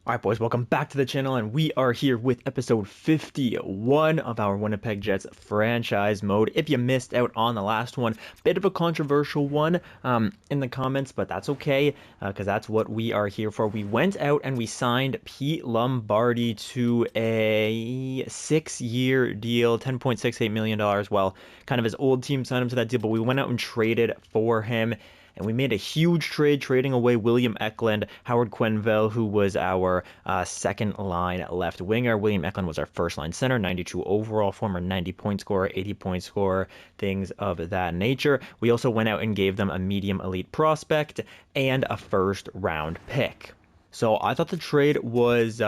Alright boys, welcome back to the channel, and we are here with episode 51 of our Winnipeg Jets Franchise Mode. If you missed out on the last one, bit of a controversial one in the comments, but that's okay, because that's what we are here for. We went out and we signed Pete Lombardi to a 6-year deal, $10.68 million. Well, kind of his old team signed him to that deal, but we went out and traded for him. And we made a huge trade trading away William Eklund, Howard Quenneville, who was our second line left winger. William Eklund was our first line center, 92 overall, former 90-point scorer, 80-point scorer, things of that nature. We also went out and gave them a medium elite prospect and a first round pick. So I thought the trade was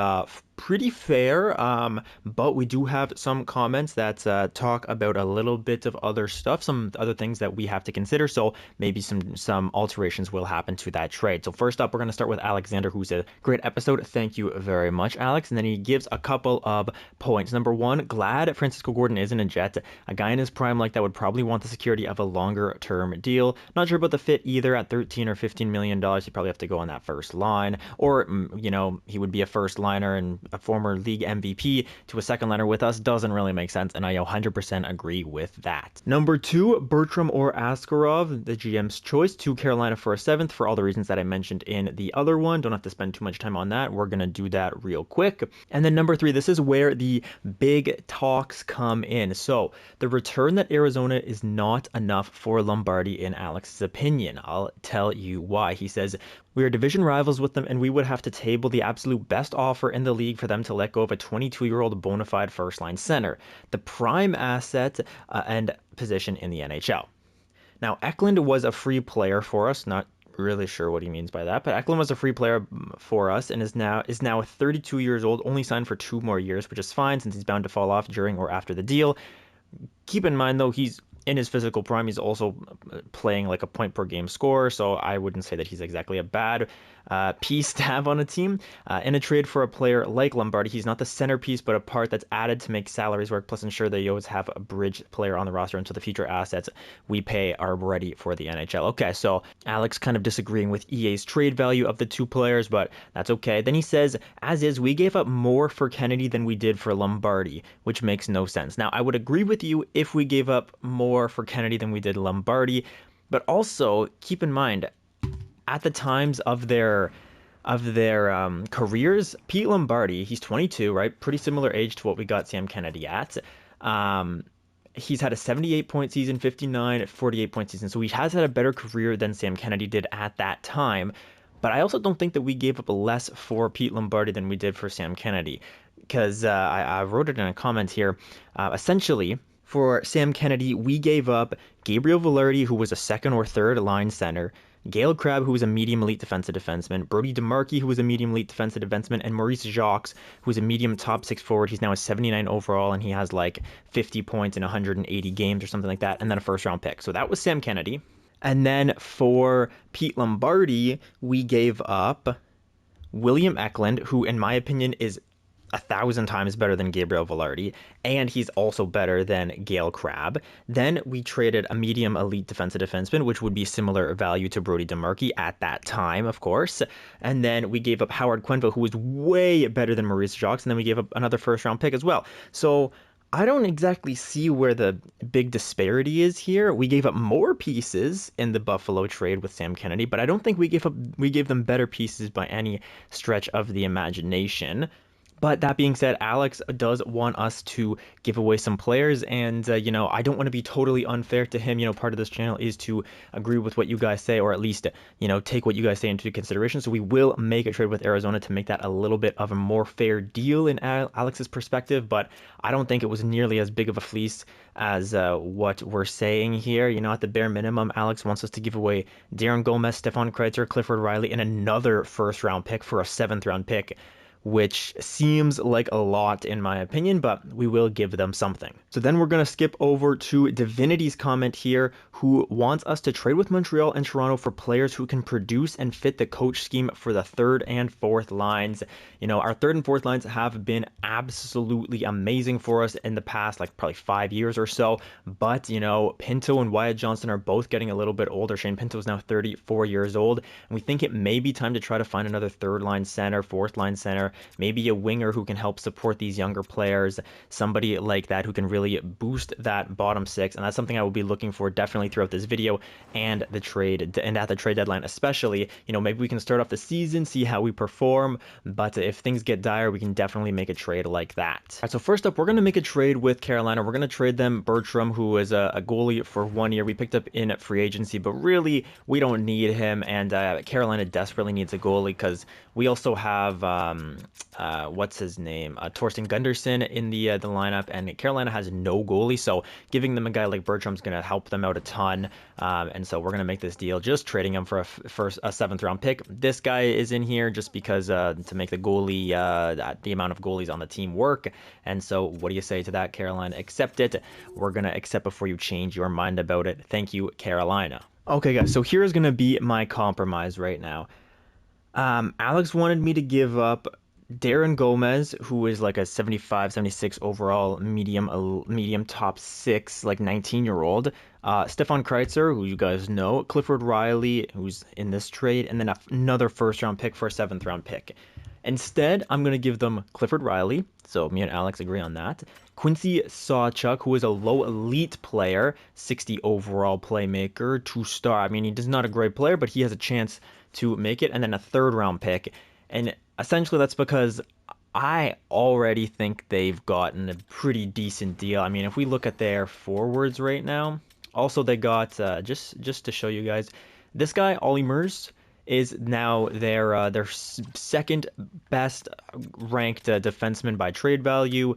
pretty fair, but we do have some comments that talk about a little bit of other stuff, some other things that we have to consider. So maybe some alterations will happen to that trade. So first up, we're going to start with Alexander, who's a great episode. Thank you very much, Alex. And then he gives a couple of points. Number one, glad Francisco Gordon isn't a Jet. A guy in his prime like that would probably want the security of a longer term deal. Not sure about the fit either. At $13 or $15 million, he'd probably have to go on that first line, or he would be a first liner and a former league MVP to a second liner with us. Doesn't really make sense, and I 100% agree with that. Number two, Bertram or Askarov, the GM's choice, to Carolina for a seventh, for all the reasons that I mentioned in the other one. Don't have to spend too much time on that. We're going to do that real quick. And then number three, this is where the big talks come in. So the return that Arizona is not enough for Lombardi, in Alex's opinion. I'll tell you why. He says, we are division rivals with them, and we would have to table the absolute best offer in the league for them to let go of a 22-year-old bona fide first-line center, the prime asset and position in the NHL. Now, Eklund was a free player for us, not really sure what he means by that, but Eklund was a free player for us and is now 32 years old, only signed for 2 more years, which is fine since he's bound to fall off during or after the deal. Keep in mind, though, he's in his physical prime. He's also playing like a point per game scorer, so I wouldn't say that he's exactly a bad piece to have on a team. In a trade for a player like Lombardi, he's not the centerpiece, but a part that's added to make salaries work, plus ensure that you always have a bridge player on the roster until the future assets we pay are ready for the NHL. Okay, so Alex kind of disagreeing with EA's trade value of the two players, but that's okay. Then he says, as is, we gave up more for Kennedy than we did for Lombardi, which makes no sense. Now, I would agree with you if we gave up more for Kennedy than we did Lombardi, but also keep in mind, at the times of their careers, Pete Lombardi, he's 22, right? Pretty similar age to what we got Sam Kennedy at. He's had a 78-point season, 59, 48-point season, so he has had a better career than Sam Kennedy did at that time. But I also don't think that we gave up less for Pete Lombardi than we did for Sam Kennedy, because I wrote it in a comment here. Essentially, for Sam Kennedy, we gave up Gabriel Velarde, who was a second or third line center, Gail Crabb, who was a medium elite defensive defenseman, Brody DeMarchi, who was a medium elite defensive defenseman, and Maurice Jacques, who was a medium top 6 forward. He's now a 79 overall, and he has like 50 points in 180 games or something like that, and then a first round pick. So that was Sam Kennedy. And then for Pete Lombardi, we gave up William Eklund, who in my opinion is 1,000 times better than Gabriel Velarde, and he's also better than Gail Crabb. Then we traded a medium elite defensive defenseman, which would be similar value to Brody DeMarchi at that time, of course. And then we gave up Howard Quenneville, who was way better than Maurice Jacques, and then we gave up another first round pick as well. So I don't exactly see where the big disparity is here. We gave up more pieces in the Buffalo trade with Sam Kennedy, but I don't think we gave them better pieces by any stretch of the imagination. But that being said, Alex does want us to give away some players, and I don't want to be totally unfair to him. Part of this channel is to agree with what you guys say, or at least take what you guys say into consideration. So we will make a trade with Arizona to make that a little bit of a more fair deal in Alex's perspective, but I don't think it was nearly as big of a fleece as what we're saying here. At the bare minimum, Alex wants us to give away Darren Gomez, Stefan Kreitzer, Clifford Riley, and another first round pick for a 7th round pick, which seems like a lot in my opinion, but we will give them something. So then we're going to skip over to Divinity's comment here, who wants us to trade with Montreal and Toronto for players who can produce and fit the coach scheme for the 3rd and 4th lines. Our 3rd and 4th lines have been absolutely amazing for us in the past, like probably 5 years or so. But, Pinto and Wyatt Johnston are both getting a little bit older. Shane Pinto is now 34 years old, and we think it may be time to try to find another 3rd line center, 4th line center, center, maybe a winger who can help support these younger players, somebody like that who can really boost that bottom six. And that's something I will be looking for definitely throughout this video and the trade and at the trade deadline, especially. Maybe we can start off the season, see how we perform, but if things get dire, we can definitely make a trade like that. All right, so first up, we're going to make a trade with Carolina. We're going to trade them Bertram, who is a goalie for 1 year. We picked up in free agency, but really we don't need him, and Carolina desperately needs a goalie because we also have what's his name, Torsten Gunderson in the lineup, and Carolina has no goalie, so giving them a guy like Bertram's going to help them out a ton, and so we're going to make this deal, just trading him for a 7th round pick. This guy is in here just because to make the goalie, the amount of goalies on the team work, and so what do you say to that, Carolina? Accept it. We're going to accept before you change your mind about it. Thank you, Carolina. Okay, guys, so here's going to be my compromise right now. Alex wanted me to give up Darren Gomez, who is like a 75, 76 overall medium top 6, like 19-year-old. Stefan Kreitzer, who you guys know. Clifford Riley, who's in this trade. And then another 1st-round pick for a 7th-round pick. Instead, I'm going to give them Clifford Riley. So me and Alex agree on that. Quincy Sawchuk, who is a low elite player, 60 overall playmaker, 2-star. I mean, he's not a great player, but he has a chance to make it. And then a 3rd-round pick. And essentially that's because I already think they've gotten a pretty decent deal. I mean, if we look at their forwards right now, also they got, just to show you guys, this guy, Ollie Mers, is now their 2nd best ranked defenseman by trade value.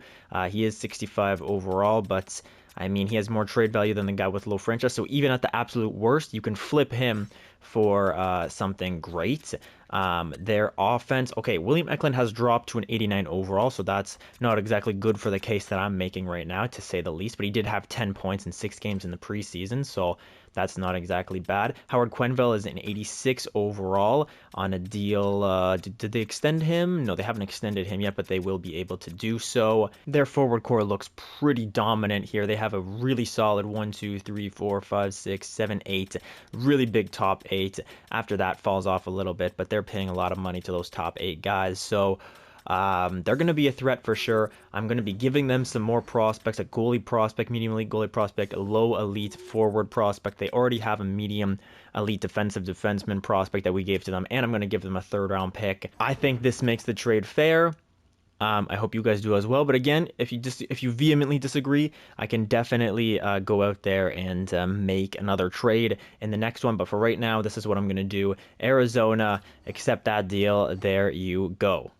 He is 65 overall, but I mean, he has more trade value than the guy with low franchise. So even at the absolute worst, you can flip him for something great. Their offense, okay, William Eklund has dropped to an 89 overall, so that's not exactly good for the case that I'm making right now, to say the least, but he did have 10 points in 6 games in the preseason, so that's not exactly bad. Howard Quenneville is an 86 overall on a deal. Did they extend him? No, they haven't extended him yet, but they will be able to do so. Their forward core looks pretty dominant here. They have a really solid 1, 2, 3, 4, 5, 6, 7, 8, really big top 8. After that falls off a little bit, but they're paying a lot of money to those top 8 guys, so they're going to be a threat for sure. I'm going to be giving them some more prospects, a goalie prospect, medium elite goalie prospect, a low elite forward prospect. They already have a medium elite defensive defenseman prospect that we gave to them, and I'm going to give them a 3rd-round pick. I think this makes the trade fair. I hope you guys do as well. But again, if you vehemently disagree, I can definitely go out there and make another trade in the next one. But for right now, this is what I'm going to do. Arizona, accept that deal. There you go.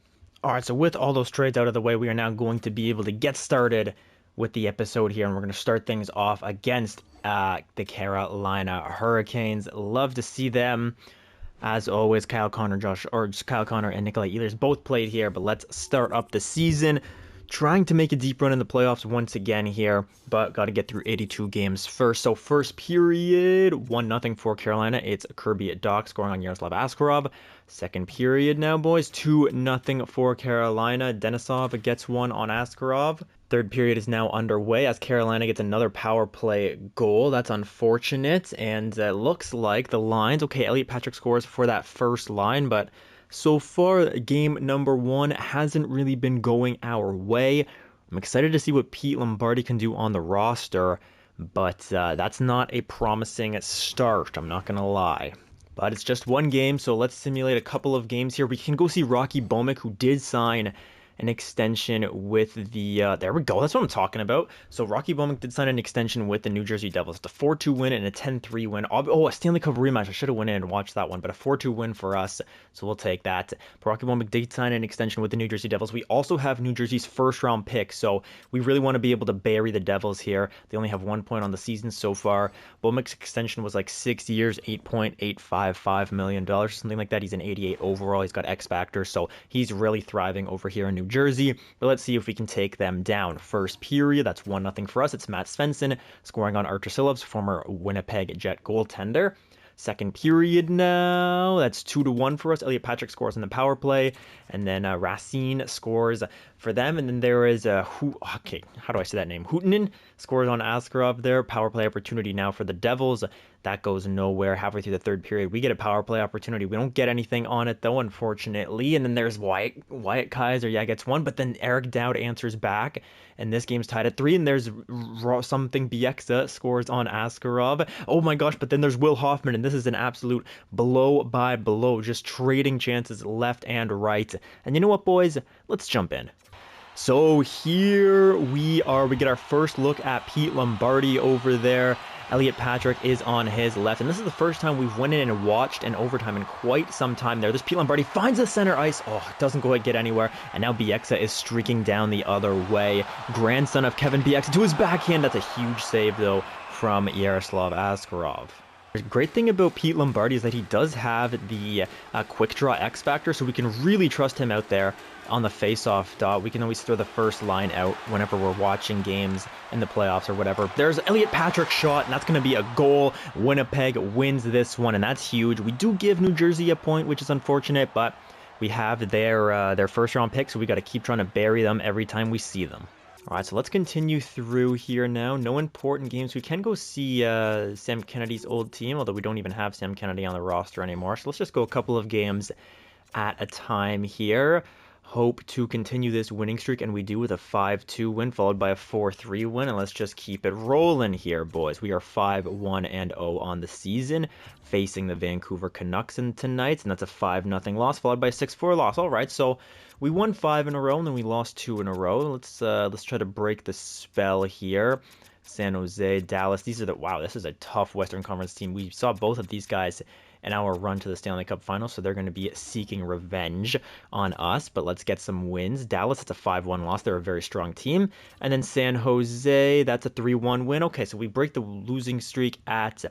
All right, so with all those trades out of the way, we are now going to be able to get started with the episode here, and we're going to start things off against the Carolina Hurricanes. Love to see them. As always, Kyle Connor and Nikolai Ehlers both played here, but let's start up the season. Trying to make a deep run in the playoffs once again here, but got to get through 82 games first. So first period, 1-0 for Carolina. It's Kirby at Dock scoring on Yaroslav Askarov. Second period now, boys, 2-0 for Carolina. Denisov gets one on Askarov. Third period is now underway as Carolina gets another power play goal. That's unfortunate, and looks like the lines. Okay, Elliot Patrick scores for that first line, but so far, game number 1 hasn't really been going our way. I'm excited to see what Pete Lombardi can do on the roster, but that's not a promising start, I'm not going to lie. But it's just one game, so let's simulate a couple of games here. We can go see Rocky Bomick, who did sign an extension with the, there we go, that's what I'm talking about. So Rocky Bomick did sign an extension with the New Jersey Devils. It's a 4-2 win and a 10-3 win. Oh, a Stanley Cup rematch. I should have went in and watched that one, but a 4-2 win for us, so we'll take that. But Rocky Bomick did sign an extension with the New Jersey Devils. We also have New Jersey's 1st-round pick, so we really want to be able to bury the Devils here. They only have 1 point on the season so far. Bomick's extension was like 6 years, $8.855 million, something like that. He's an 88 overall. He's got X Factor, so he's really thriving over here in New Jersey. But let's see if we can take them down. First period, that's 1-0 for us. It's Matt Svensson scoring on Artur Silovs, former Winnipeg Jet goaltender. Second period now, that's 2-1 for us. Elliot Patrick scores in the power play, and then Racine scores for them. And then there is okay, how do I say that name? Huutinen scores on Askarov there. Power play opportunity now for the Devils. That goes nowhere. Halfway through the third period, we get a power play opportunity. We don't get anything on it though, unfortunately. And then there's Wyatt Kaiser, yeah, gets one, but then Eric Dowd answers back, and this game's tied at 3. And there's something Bieksa scores on Askarov. Oh my gosh! But then there's Will Hoffman, and this is an absolute blow by blow, just trading chances left and right. And you know what, boys? Let's jump in. So here we are. We get our first look at Pete Lombardi over there. Elliot Patrick is on his left, and this is the first time we've went in and watched an overtime in quite some time there. This Pete Lombardi finds the center ice. Oh, doesn't go get anywhere, and now Bieksa is streaking down the other way. Grandson of Kevin Bieksa to his backhand. That's a huge save, though, from Yaroslav Askarov. The great thing about Pete Lombardi is that he does have the quick draw X factor, so we can really trust him out there on the face-off dot. We can always throw the first line out whenever we're watching games in the playoffs or whatever. There's Elliot Patrick's shot, and that's going to be a goal. Winnipeg wins this one, and that's huge. We do give New Jersey a point, which is unfortunate, but we have their first-round pick, so we got to keep trying to bury them every time we see them. All right, so let's continue through here now. No important games. We can go see Sam Kennedy's old team, although we don't even have Sam Kennedy on the roster anymore. So let's just go a couple of games at a time here. Hope to continue this winning streak, and we do with a 5-2 win followed by a 4-3 win. And let's just keep it rolling here, boys. We are 5-1-0 on the season, facing the Vancouver Canucks tonight, and that's a 5-0 loss followed by a 6-4 loss. All right, so we won 5 in a row, and then we lost 2 in a row. Let's try to break the spell here. San Jose, Dallas. These are wow, this is a tough Western Conference team. We saw both of these guys in our run to the Stanley Cup Finals, so they're going to be seeking revenge on us. But let's get some wins. Dallas, it's a 5-1 loss. They're a very strong team. And then San Jose, that's a 3-1 win. Okay, so we break the losing streak at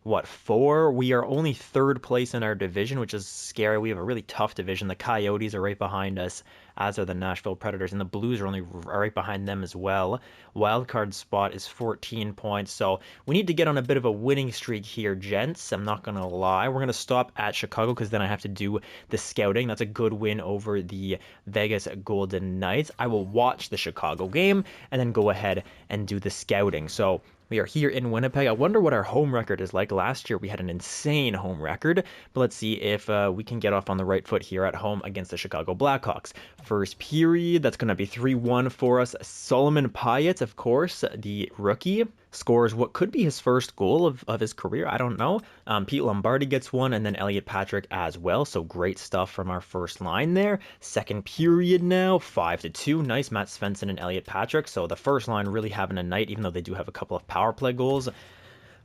what, 4? We are only 3rd place in our division, which is scary. We have a really tough division. The Coyotes are right behind us, as are the Nashville Predators, and the Blues are only right behind them as well. Wildcard spot is 14 points, so we need to get on a bit of a winning streak here, gents. I'm not going to lie. We're going to stop at Chicago because then I have to do the scouting. That's a good win over the Vegas Golden Knights. I will watch the Chicago game and then go ahead and do the scouting. So we are here in Winnipeg. I wonder what our home record is like. Last year we had an insane home record, but let's see if we can get off on the right foot here at home against the Chicago Blackhawks. First period, that's going to be 3-1 for us. Solomon Pyatt, of course, the rookie, scores what could be his first goal of his career. I don't know. Pete Lombardi gets one, and then Elliot Patrick as well. So great stuff from our first line there. Second period now, 5-2. Nice, Matt Svensson and Elliot Patrick. So the first line really having a night, even though they do have a couple of power play goals.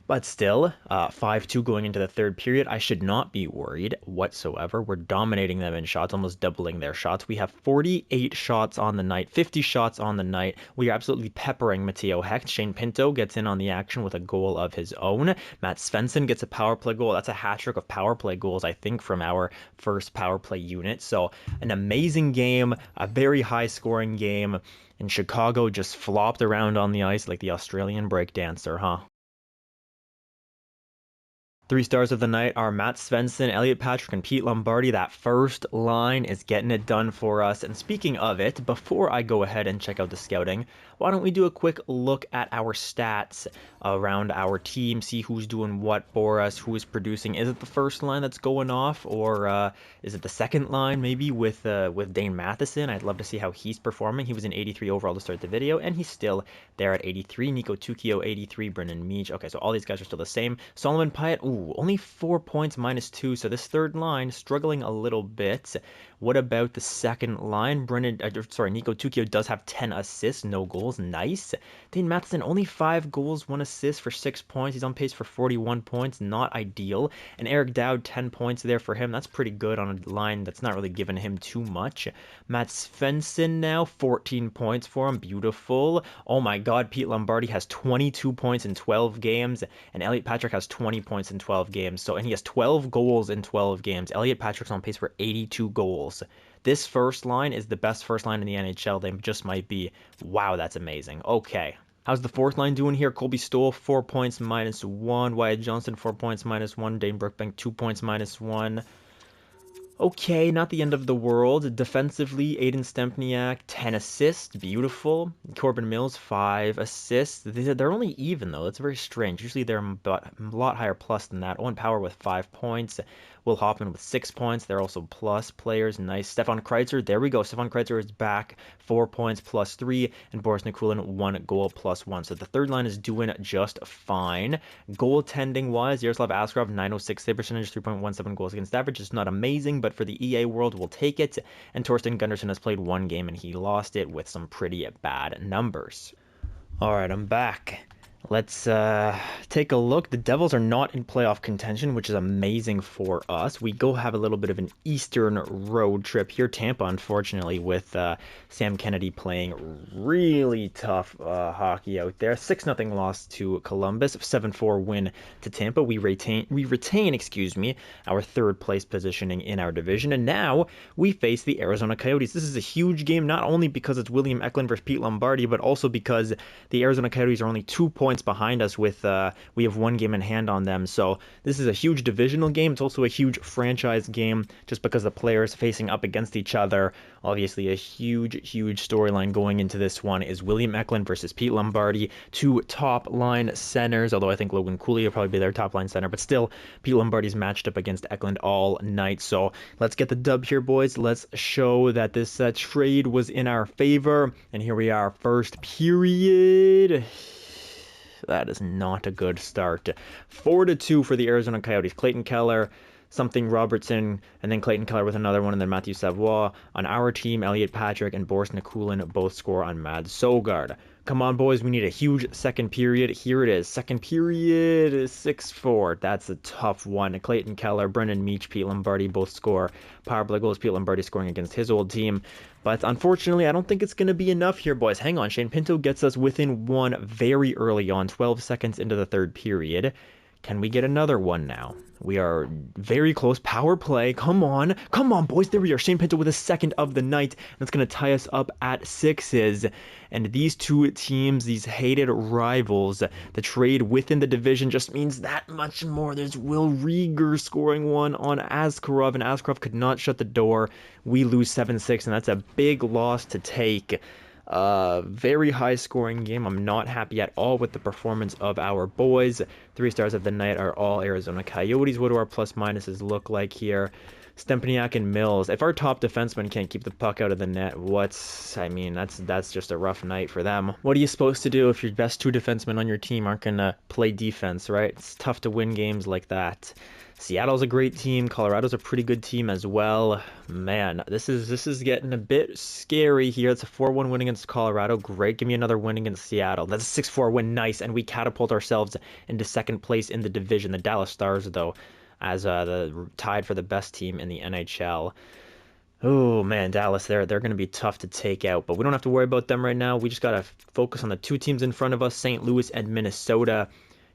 But still, 5-2 going into the third period. I should not be worried whatsoever. We're dominating them in shots, almost doubling their shots. We have 48 shots on the night, 50 shots on the night. We are absolutely peppering Matteo Hecht. Shane Pinto gets in on the action with a goal of his own. Matt Svensson gets a power play goal. That's a hat trick of power play goals, I think, from our first power play unit. So an amazing game, a very high scoring game. And Chicago just flopped around on the ice like the Australian breakdancer, huh? 3 stars of the night are Matt Svensson, Elliot Patrick, and Pete Lombardi. That first line is getting it done for us. And speaking of it, before I go ahead and check out the scouting, why don't we do a quick look at our stats around our team, see who's doing what for us, who is producing. Is it the first line that's going off, or is it the second line maybe with Dane Matheson? I'd love to see how he's performing. He was an 83 overall to start the video, and he's still there at 83. Nico Tukio, 83. Brendan Meach. Okay, so all these guys are still the same. Solomon Pyatt, only 4 points, -2. So this third line struggling a little bit. What about the second line? Nico Tukio does have 10 assists, no goals. Nice. Dane Matheson, only 5 goals, 1 assist for 6 points. He's on pace for 41 points. Not ideal. And Eric Dowd, 10 points there for him. That's pretty good on a line that's not really giving him too much. Matt Svensson now, 14 points for him. Beautiful. Oh my God, Pete Lombardi has 22 points in 12 games. And Elliot Patrick has 20 points in 12 games. And he has 12 goals in 12 games. Elliot Patrick's on pace for 82 goals. This first line is the best first line in the NHL. They just might be. Wow, that's amazing. Okay. How's the fourth line doing here? Colby Stoll, 4 points, -1. Wyatt Johnston, 4 points, -1. Dane Brookbank, 2 points, -1. Okay, not the end of the world. Defensively, Aiden Stempniak, 10 assists, beautiful. Corbin Mills, 5 assists. They're only even, though. That's very strange. Usually they're a lot higher plus than that. Owen Power with 5 points. Will Hoffman with 6 points. They're also plus players. Nice. Stefan Kreitzer, there we go. Stefan Kreitzer is back, 4 points plus 3. And Boris Nikulin, 1 goal plus 1. So the third line is doing just fine. Goaltending-wise, Yaroslav Askarov, 906 save percentage, 3.17 goals against average. It's not amazing, but for the EA world, we'll take it. And Torsten Gunderson has played 1 game, and he lost it with some pretty bad numbers. All right, I'm back. Let's take a look. The Devils are not in playoff contention, which is amazing for us. We go have a little bit of an Eastern road trip here. Tampa, unfortunately, with Sam Kennedy playing really tough hockey out there. 6-0 loss to Columbus, 7-4 win to Tampa. We retain, excuse me, our third place positioning in our division. And now we face the Arizona Coyotes. This is a huge game, not only because it's William Eklund versus Pete Lombardi, but also because the Arizona Coyotes are only 2 points behind us with we have 1 game in hand on them. So this is a huge divisional game. It's also a huge franchise game just because the players facing up against each other. Obviously a huge storyline going into this one is William Eklund versus Pete Lombardi, 2 top line centers, although I think Logan Cooley will probably be their top line center, but still Pete Lombardi's matched up against Eklund all night. So let's get the dub here, boys. Let's show that this trade was in our favor. And here we are, first period. That is not a good start. 4-2 for the Arizona Coyotes. Clayton Keller, something Robertson, and then Clayton Keller with another one, and then Matthew Savoie. On our team, Elliot Patrick and Boris Nikulin both score on Mad Sogard. Come on, boys. We need a huge second period. Here it is. Second period is 6-4. That's a tough one. Clayton Keller, Brendan Meach, Pete Lombardi both score power play goals. Pete Lombardi scoring against his old team. But unfortunately, I don't think it's going to be enough here, boys. Hang on. Shane Pinto gets us within 1 very early on, 12 seconds into the third period. Can we get another one now? We are very close. Power play. Come on, boys. There we are. Shane Pinto with a second of the night. That's going to tie us up at 6s. And these two teams, these hated rivals, the trade within the division just means that much more. There's Will Rieger scoring one on Askarov, and Askarov could not shut the door. We lose 7-6, and that's a big loss to take. Very high scoring game. I'm not happy at all with the performance of our boys. 3 stars of the night are all Arizona Coyotes. What do our plus minuses look like here? Stempniak and Mills. If our top defenseman can't keep the puck out of the net, that's just a rough night for them. What are you supposed to do if your best 2 defensemen on your team aren't gonna play defense, right? It's tough to win games like that. Seattle's a great team. Colorado's a pretty good team as well. Man, this is getting a bit scary here. It's a 4-1 win against Colorado. Great. Give me another win against Seattle. That's a 6-4 win. Nice. And we catapult ourselves into second place in the division. The Dallas Stars, though, as the tied for the best team in the NHL. Oh man, Dallas, they're going to be tough to take out, but we don't have to worry about them right now. We just got to focus on the 2 teams in front of us, St. Louis and Minnesota.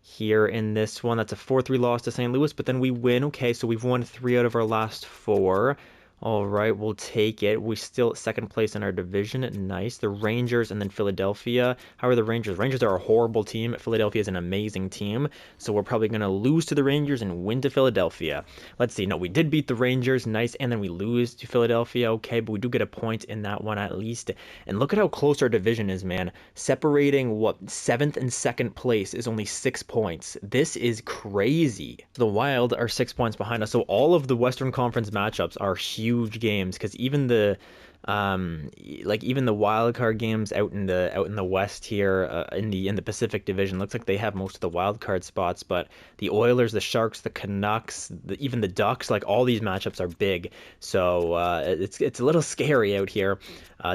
Here in this one, that's a 4-3 loss to St. Louis, but then we win. Okay, so we've won 3 out of our last 4. All right, we'll take it. We're still second place in our division. Nice. The Rangers and then Philadelphia. How are the Rangers? Rangers are a horrible team. Philadelphia is an amazing team. So we're probably going to lose to the Rangers and win to Philadelphia. Let's see. No, we did beat the Rangers. Nice. And then we lose to Philadelphia. Okay, but we do get a point in that one at least. And look at how close our division is, man. Separating, 7th and 2nd place is only 6 points. This is crazy. The Wild are 6 points behind us. So all of the Western Conference matchups are huge games, because even the wild card games out in the West here, in the Pacific Division, looks like they have most of the wild card spots. But the Oilers, the Sharks, the Canucks, even the Ducks, like all these matchups are big. So it's a little scary out here.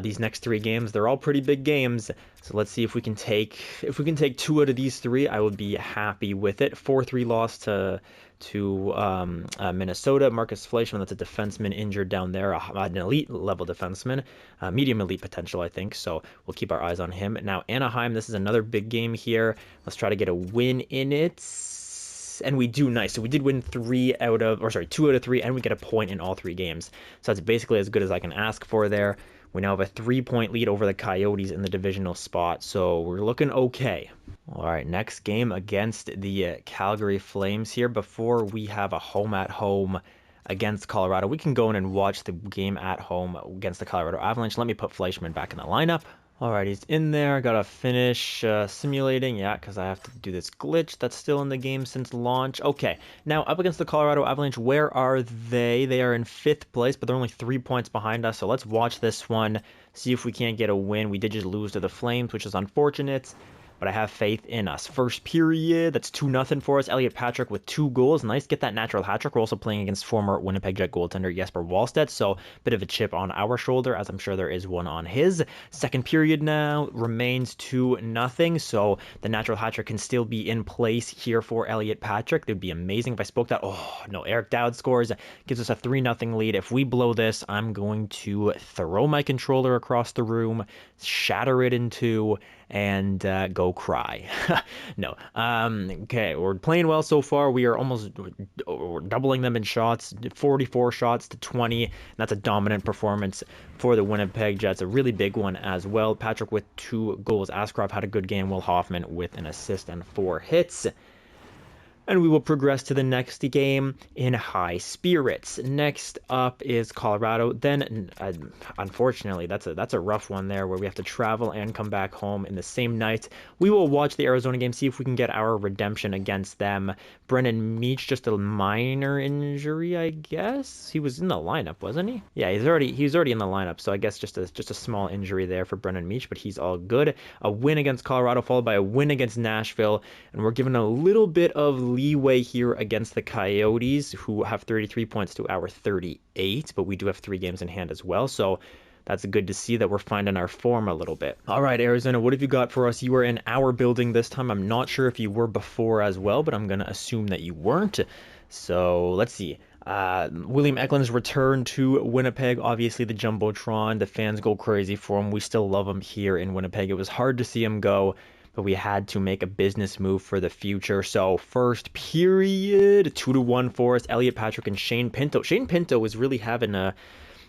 These next 3 games, they're all pretty big games. So let's see if we can take 2 out of these 3. I would be happy with it. 4-3 loss to Minnesota. Marcus Fleischmann, that's a defenseman injured down there, an elite level defenseman, medium elite potential, I think. So we'll keep our eyes on him. Now Anaheim, this is another big game here. Let's try to get a win in it. And we do. Nice. So we did win 2 out of 3, and we get a point in all 3 games. So that's basically as good as I can ask for there. We now have a 3-point lead over the Coyotes in the divisional spot, so we're looking okay. All right, next game against the Calgary Flames here. Before we have a home-at-home against Colorado. We can go in and watch the game at home against the Colorado Avalanche. Let me put Fleischman back in the lineup. All right, he's in there. Gotta finish simulating. Yeah, because I have to do this glitch that's still in the game since launch. Okay, now up against the Colorado Avalanche, where are they? They are in 5th place, but they're only 3 points behind us. So let's watch this one, see if we can't get a win. We did just lose to the Flames, which is unfortunate, but I have faith in us. First period, that's 2-0 for us. Elliot Patrick with 2 goals. Nice, get that natural hat trick. We're also playing against former Winnipeg Jet goaltender Jesper Wallstedt, so bit of a chip on our shoulder, as I'm sure there is one on his. Second period now remains 2-0, so the natural hat trick can still be in place here for Elliot Patrick. It would be amazing if I spoke that. Oh, no, Eric Dowd scores, gives us a 3-0 lead. If we blow this, I'm going to throw my controller across the room, shatter it in 2, and go cry. No. Okay, we're playing well so far. We are almost doubling them in shots, 44 shots to 20. That's a dominant performance for the Winnipeg Jets, a really big one as well. Patrick with 2 goals. Askarov had a good game. Will Hoffman with an assist and 4 hits. And we will progress to the next game in high spirits. Next up is Colorado. Then, unfortunately, that's a rough one there where we have to travel and come back home in the same night. We will watch the Arizona game, see if we can get our redemption against them. Brennan Meach, just a minor injury, I guess. He was in the lineup, wasn't he? Yeah, he was already in the lineup, so I guess just a small injury there for Brennan Meach, but he's all good. A win against Colorado followed by a win against Nashville, and we're given a little bit of leeway here against the Coyotes, who have 33 points to our 38, but we do have 3 games in hand as well, so that's good to see that we're finding our form a little bit. All right, Arizona, what have you got for us? You were in our building this time. I'm not sure if you were before as well, but I'm going to assume that you weren't. So let's see. William Eklund's return to Winnipeg. Obviously, the Jumbotron. The fans go crazy for him. We still love him here in Winnipeg. It was hard to see him go, but we had to make a business move for the future. So first period, 2-1 for us. Elliot Patrick and Shane Pinto. Shane Pinto is really having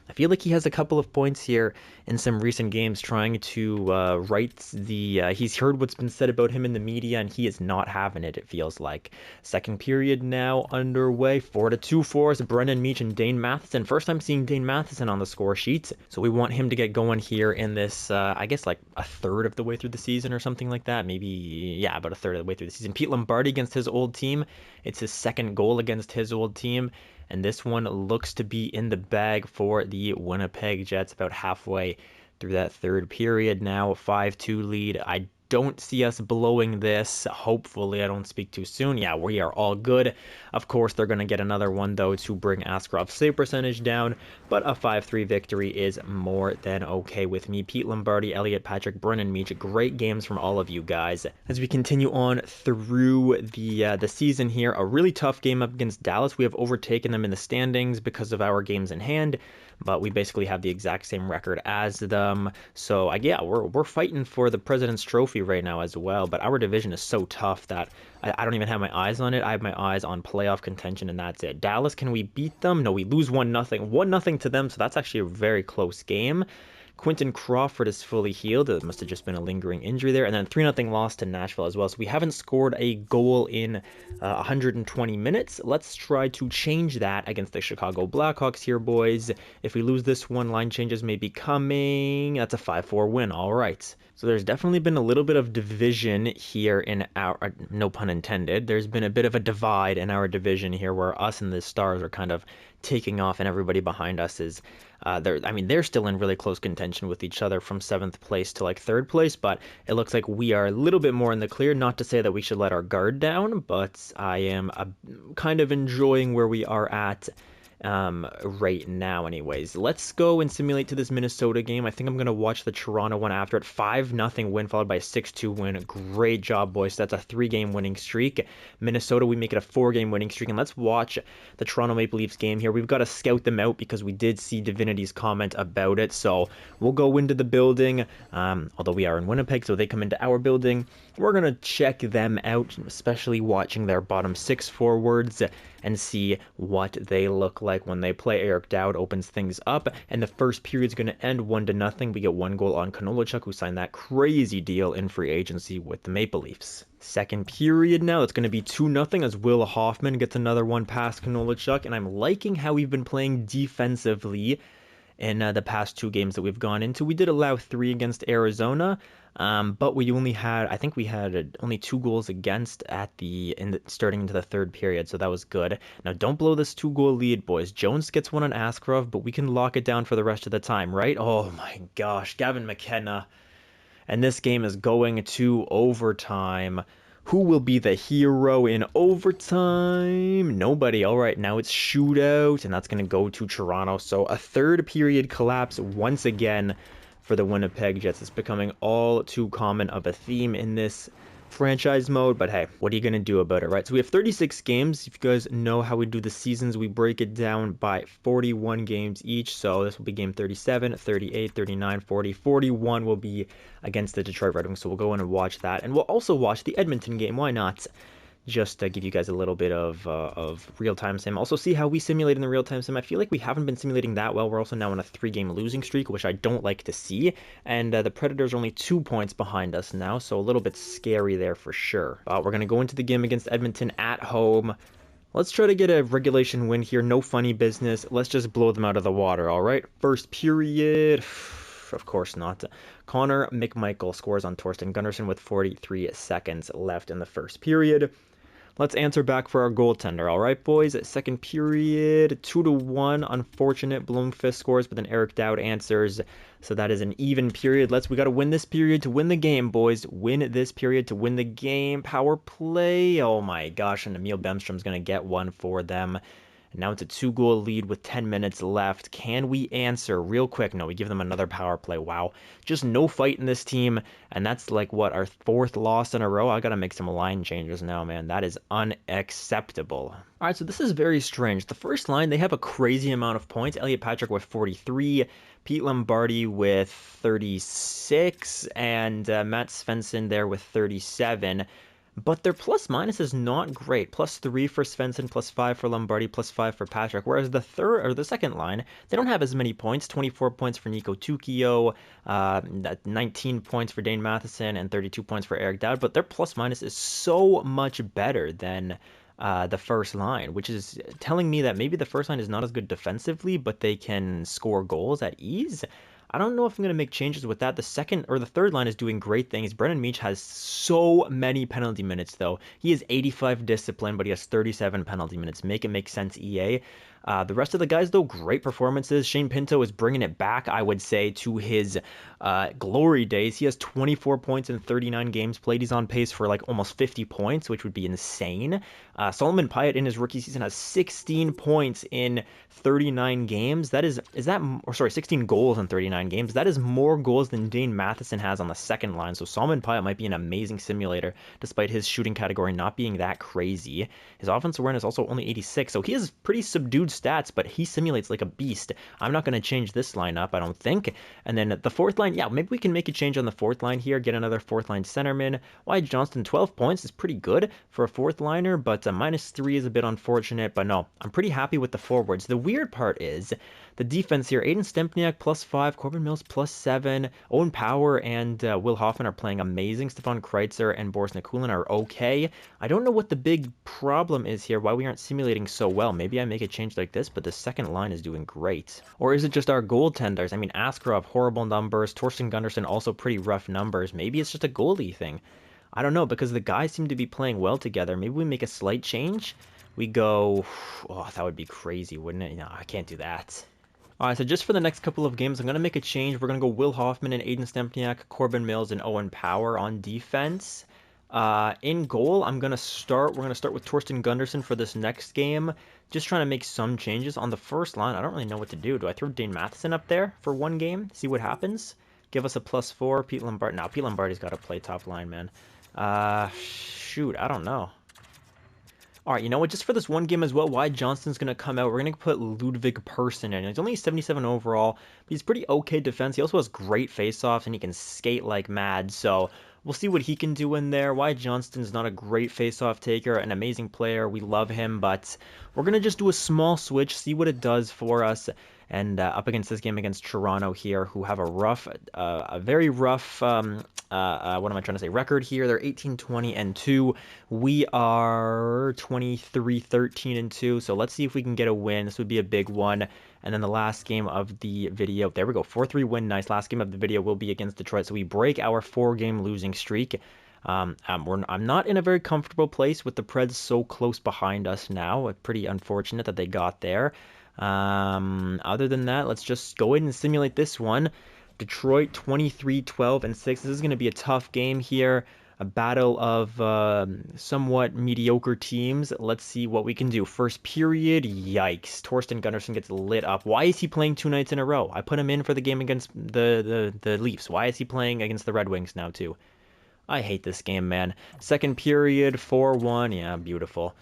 I feel like he has a couple of points here in some recent games trying to right the... he's heard what's been said about him in the media, and he is not having it, it feels like. Second period now underway. 4-2 for us. Brennan Meach and Dane Matheson. First time seeing Dane Matheson on the score sheet. So we want him to get going here in this, I guess, like a third of the way through the season or something like that. Maybe, yeah, about a third of the way through the season. Pete Lombardi against his old team. It's his second goal against his old team. And this one looks to be in the bag for the Winnipeg Jets about halfway through that third period now. 5-2 lead. I don't see us blowing this. Hopefully, I don't speak too soon. Yeah, we are all good. Of course, they're going to get another one, though, to bring Askarov's save percentage down. But a 5-3 victory is more than okay with me. Pete Lombardi, Elliot Patrick, Brennan Meach. Great games from all of you guys. As we continue on through the season here, a really tough game up against Dallas. We have overtaken them in the standings because of our games in hand, but we basically have the exact same record as them. So yeah, we're fighting for the President's Trophy right now as well, but our division is so tough that I don't even have my eyes on it. I have my eyes on playoff contention, and that's it. Dallas, can we beat them? No, we lose 1-0. 1-0 to them, so that's actually a very close game. Quentin Crawford is fully healed. It must have just been a lingering injury there. And then 3-0 loss to Nashville as well. So we haven't scored a goal in 120 minutes. Let's try to change that against the Chicago Blackhawks here, boys. If we lose this one, line changes may be coming. That's a 5-4 win. All right. So there's definitely been a little bit of division here in our, no pun intended, there's been a bit of a divide in our division here where us and the Stars are kind of taking off and everybody behind us is, they're still in really close contention with each other from 7th place to like 3rd place, but it looks like we are a little bit more in the clear. Not to say that we should let our guard down, but I am kind of enjoying where we are at right now anyways. Let's go and simulate to this Minnesota game. I think I'm going to watch the Toronto one after it. 5-0 win followed by a 6-2 win. Great job, boys. That's a 3-game winning streak. Minnesota, we make it a 4-game winning streak. And let's watch the Toronto Maple Leafs game here. We've got to scout them out because we did see Divinity's comment about it. So we'll go into the building, although we are in Winnipeg, so they come into our building. we're going to check them out, especially watching their bottom 6 forwards and see what they look like when they play. Eric Dowd opens things up, and the first period is going to end 1-0. We get 1 goal on Konolachuk, who signed that crazy deal in free agency with the Maple Leafs. Second period now, it's going to be 2-0 as Will Hoffman gets another one past Konolachuk, and I'm liking how we've been playing defensively in the past 2 games that we've gone into. We did allow 3 against Arizona, but we only had, I think we had only 2 goals against starting into the third period, so that was good. Now don't blow this 2-goal lead, boys. Jones gets one on Askarov, but we can lock it down for the rest of the time, right? Oh my gosh, Gavin McKenna. And this game is going to overtime. Who will be the hero in overtime? Nobody. All right, now it's shootout, and that's going to go to Toronto. So a third period collapse once again for the Winnipeg Jets. It's becoming all too common of a theme in this franchise mode, but hey, what are you going to do about it, right? So we have 36 games. If you guys know how we do the seasons, we break it down by 41 games each. So this will be game 37, 38, 39, 40, 41 will be against the Detroit Red Wings. So we'll go in and watch that, and we'll also watch the Edmonton game. Why not? Just to give you guys a little bit of real-time sim. Also see how we simulate in the real-time sim. I feel like we haven't been simulating that well. We're also now on a 3-game losing streak, which I don't like to see. And the Predators are only 2 points behind us now, so a little bit scary there for sure. We're going to go into the game against Edmonton at home. Let's try to get a regulation win here. No funny business. Let's just blow them out of the water, all right? First period. Of course not. Connor McMichael scores on Torsten Gunnarsson with 43 seconds left in the first period. Let's answer back for our goaltender, all right, boys? Second period, 2-1. Unfortunate. Blomqvist scores, but then Eric Dowd answers. So that is an even period. We got to win this period to win the game, boys. Win this period to win the game. Power play. Oh my gosh, and Emil Bemstrom's going to get one for them. Now it's a 2-goal lead with 10 minutes left. Can we answer real quick? No, we give them another power play. Wow. Just no fight in this team. And that's like, what, our 4th loss in a row? I got to make some line changes now, man. That is unacceptable. All right, so this is very strange. The first line, they have a crazy amount of points. Elliot Patrick with 43, Pete Lombardi with 36, and Matt Svensson there with 37. But their plus-minus is not great. +3 for Svensson, +5 for Lombardi, +5 for Patrick. Whereas the second line, they don't have as many points. 24 points for Nico Tukio, 19 points for Dane Matheson, and 32 points for Eric Dowd. But their plus-minus is so much better than the first line, which is telling me that maybe the first line is not as good defensively, but they can score goals at ease. I don't know if I'm going to make changes with that. The second or the third line is doing great things. Brennan Meach has so many penalty minutes, though. He has 85 discipline, but he has 37 penalty minutes. Make it make sense, EA. The rest of the guys, though, great performances. Shane Pinto is bringing it back, I would say, to his glory days. He has 24 points in 39 games played. He's on pace for like almost 50 points, which would be insane. Solomon Pyatt in his rookie season has 16 points in 39 games. 16 goals in 39 games. That is more goals than Dane Matheson has on the second line. So Solomon Pyatt might be an amazing simulator, despite his shooting category not being that crazy. His offensive awareness also only 86, so he has pretty subdued stats, but he simulates like a beast. I'm not going to change this lineup, I don't think. And then the fourth line, yeah, maybe we can make a change on the fourth line here, get another fourth line centerman. Wyatt Johnston, 12 points is pretty good for a fourth liner, but -3 is a bit unfortunate. But no, I'm pretty happy with the forwards. The weird part is the defense here. Aiden Stempniak +5, Corbin Mills +7, Owen Power and Will Hoffman are playing amazing. Stefan Kreitzer and Boris Nikulin are okay. I don't know what the big problem is here, why we aren't simulating so well. Maybe I make a change like this, but the second line is doing great. Or is it just our goaltenders? I mean, Askarov, horrible numbers. Torsten Gunnarsson, also pretty rough numbers. Maybe it's just a goalie thing. I don't know, because the guys seem to be playing well together. Maybe we make a slight change. We go, oh, that would be crazy, wouldn't it? No, I can't do that. All right, so just for the next couple of games, I'm going to make a change. We're going to go Will Hoffman and Aiden Stempniak, Corbin Mills, and Owen Power on defense. In goal, we're going to start with Torsten Gunnarsson for this next game. Just trying to make some changes. On the first line, I don't really know what to do. Do I throw Dane Matheson up there for one game? See what happens? Give us a +4. Pete Lombardi. Now, Pete Lombardi's got to play top line, man. Shoot, I don't know. All right, you know what? Just for this one game as well, Wyatt Johnston's going to come out. We're going to put Ludwig Persson in. He's only 77 overall, but he's pretty okay defense. He also has great faceoffs, and he can skate like mad. So we'll see what he can do in there. Wyatt Johnston's not a great face-off taker, an amazing player. We love him, but we're going to just do a small switch, see what it does for us. And up against this game against Toronto here, who have a very rough, what am I trying to say, record here. They're 18-20-2. We are 23-13-2. So let's see if we can get a win. This would be a big one. And then the last game of the video, there we go, 4-3 win, nice. Last game of the video will be against Detroit. So we break our 4-game losing streak. I'm not in a very comfortable place with the Preds so close behind us now. It's pretty unfortunate that they got there. Other than that, let's just go ahead and simulate this one. Detroit 23-12-6. This is going to be a tough game here. A battle of somewhat mediocre teams. Let's see what we can do. First period, yikes. Torsten Gunnarsson gets lit up. Why is he playing 2 nights in a row? I put him in for the game against the Leafs. Why is he playing against the Red Wings now too? I hate this game, man. Second period, 4-1. Yeah, beautiful.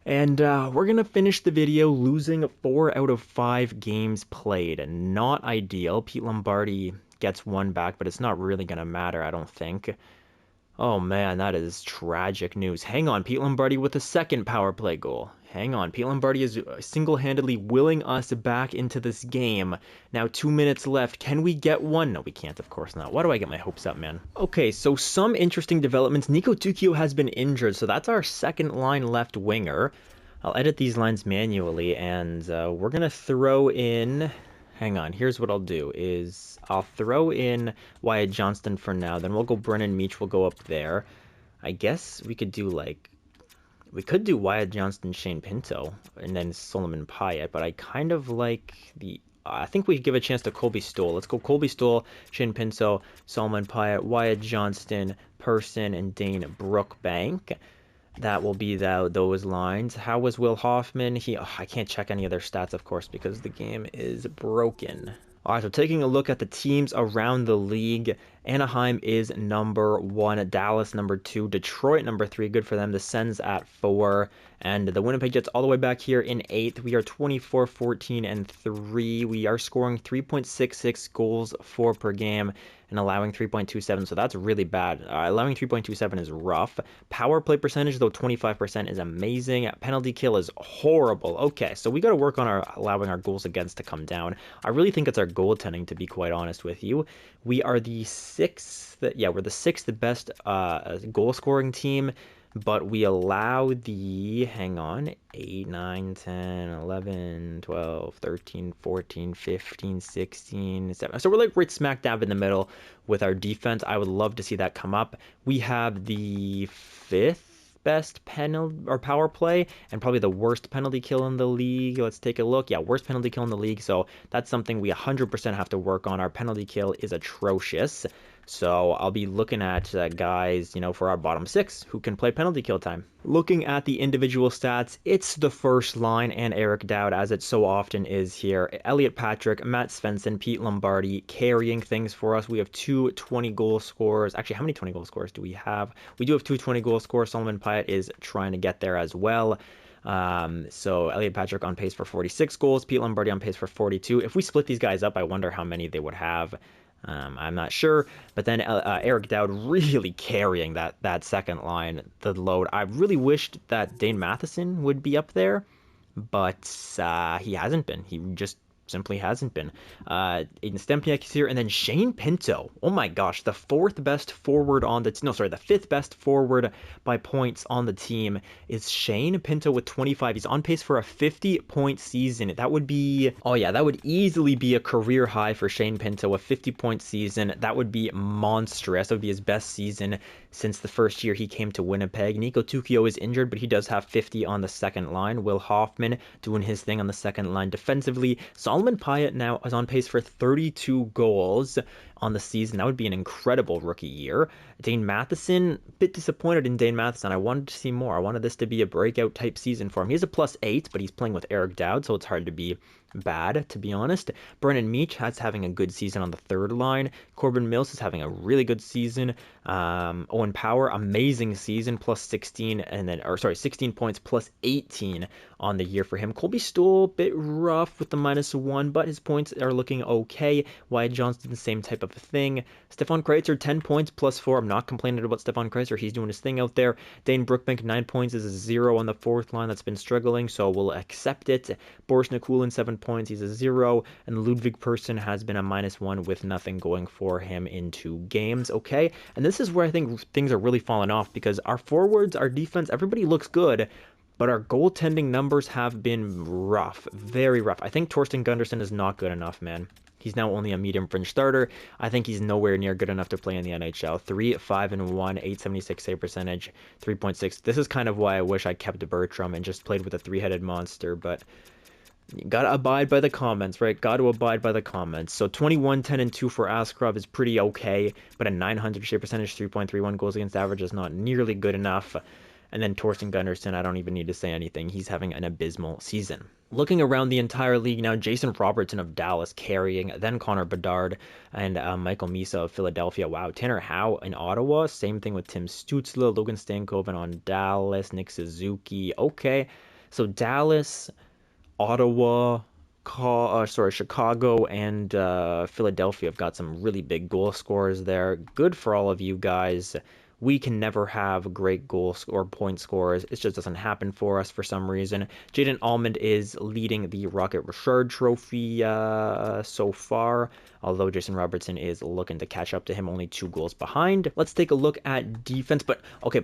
And we're going to finish the video losing 4 out of 5 games played. Not ideal. Pete Lombardi gets 1 back, but it's not really going to matter, I don't think. Oh, man, that is tragic news. Hang on, Pete Lombardi with a second power play goal. Hang on, Pete Lombardi is single-handedly willing us back into this game. Now 2 minutes left. Can we get one? No, we can't, of course not. Why do I get my hopes up, man? Okay, so some interesting developments. Nico Tukio has been injured, so that's our second line left winger. I'll edit these lines manually, and we're going to throw in... Hang on, here's what I'll do, is I'll throw in Wyatt Johnston for now, then we'll go Brennan Meach, we'll go up there. I guess we could do, like... We could do Wyatt Johnston, Shane Pinto, and then Solomon Pyatt, but I kind of like the... I think we give a chance to Colby Stoll. Let's go Colby Stoll, Shane Pinto, Solomon Pyatt, Wyatt Johnston, Person, and Dane Brookbank. That will be those lines. How was Will Hoffman? I can't check any of their stats, of course, because the game is broken. All right, so taking a look at the teams around the league, Anaheim is number 1, Dallas number 2, Detroit number 3, good for them, the Sens at 4, and the Winnipeg Jets all the way back here in 8th. We are 24-14-3. We are scoring 3.66 goals for per game and allowing 3.27, so that's really bad. Allowing 3.27 is rough. Power play percentage, though, 25% is amazing. Penalty kill is horrible. Okay, so we got to work on allowing our goals against to come down. I really think it's our goaltending, to be quite honest with you. We are the 6th, we're the 6th best goal scoring team, but we allow the, hang on, 8, 9, 10, 11, 12, 13, 14, 15, 16, 17. So we're like right smack dab in the middle with our defense. I would love to see that come up. We have the 5th best power play and probably the worst penalty kill in the league. Let's take a look. Yeah, worst penalty kill in the league. So that's something we 100% have to work on. Our penalty kill is atrocious. So I'll be looking at guys, for our bottom 6 who can play penalty kill time. Looking at the individual stats, it's the first line and Eric Dowd, as it so often is here. Elliot Patrick, Matt Svensson, Pete Lombardi carrying things for us. We have 2 20-goal scorers. Actually, how many 20-goal scorers do we have? We do have 2 20-goal scorers. Solomon Pyatt is trying to get there as well. So Elliot Patrick on pace for 46 goals, Pete Lombardi on pace for 42. If we split these guys up, I wonder how many they would have. I'm not sure, but then Eric Dowd really carrying that second line, the load. I really wished that Dane Matheson would be up there, but he hasn't been. He just simply hasn't been. Aiden Stempniak is here, and then Shane Pinto. Oh my gosh, the 4th best forward on the the 5th best forward by points on the team is Shane Pinto with 25. He's on pace for a 50-point season. That would be, that would easily be a career high for Shane Pinto, a 50-point season. That would be monstrous. That would be his best season since the first year he came to Winnipeg. Nico Tukio is injured, but he does have 50 on the second line. Will Hoffman doing his thing on the second line defensively. Solomon Pyatt now is on pace for 32 goals on the season. That would be an incredible rookie year. Dane Matheson, a bit disappointed in Dane Matheson. I wanted to see more. I wanted this to be a breakout type season for him. He has a +8, but he's playing with Eric Dowd, so it's hard to be bad, to be honest. Brennan Meach has having a good season on the third line. Corbin Mills is having a really good season. Owen Power, amazing season, +16, and then, 16 points, +18 on the year for him. Colby Stoll, bit rough with the -1, but his points are looking okay. Wyatt Johnston, the same type of of a thing. Stefan Kreitzer, 10 points plus 4. I'm not complaining about Stefan Kreitzer. He's doing his thing out there. Dane Brookbank, 9 points is a 0 on the fourth line. That's been struggling, so we'll accept it. Boris Nikulin, 7 points. He's a 0. And Ludwig Persson has been a -1 with nothing going for him in 2 games. Okay, and this is where I think things are really falling off, because our forwards, our defense, everybody looks good, but our goaltending numbers have been rough, very rough. I think Torsten Gunderson is not good enough, man. He's now only a medium fringe starter. I think he's nowhere near good enough to play in the NHL. 3-5-1, 876 save percentage, 3.6. This is kind of why I wish I kept Bertram and just played with a 3-headed monster, but you gotta abide by the comments, right? Gotta abide by the comments. So 21, 10, and 2 for Askarov is pretty okay, but a 900 save percentage, 3.31 goals against average is not nearly good enough. And then Torsten Gunderson, I don't even need to say anything. He's having an abysmal season. Looking around the entire league now, Jason Robertson of Dallas carrying, then Connor Bedard and Michael Misa of Philadelphia. Wow, Tanner Howe in Ottawa. Same thing with Tim Stutzla, Logan Stankoven on Dallas, Nick Suzuki. Okay, so Dallas, Ottawa, Chicago, and Philadelphia have got some really big goal scorers there. Good for all of you guys. We can never have great goal or point scorers. It just doesn't happen for us for some reason. Jaden Almond is leading the Rocket Richard Trophy so far, although Jason Robertson is looking to catch up to him, only 2 goals behind. Let's take a look at defense, but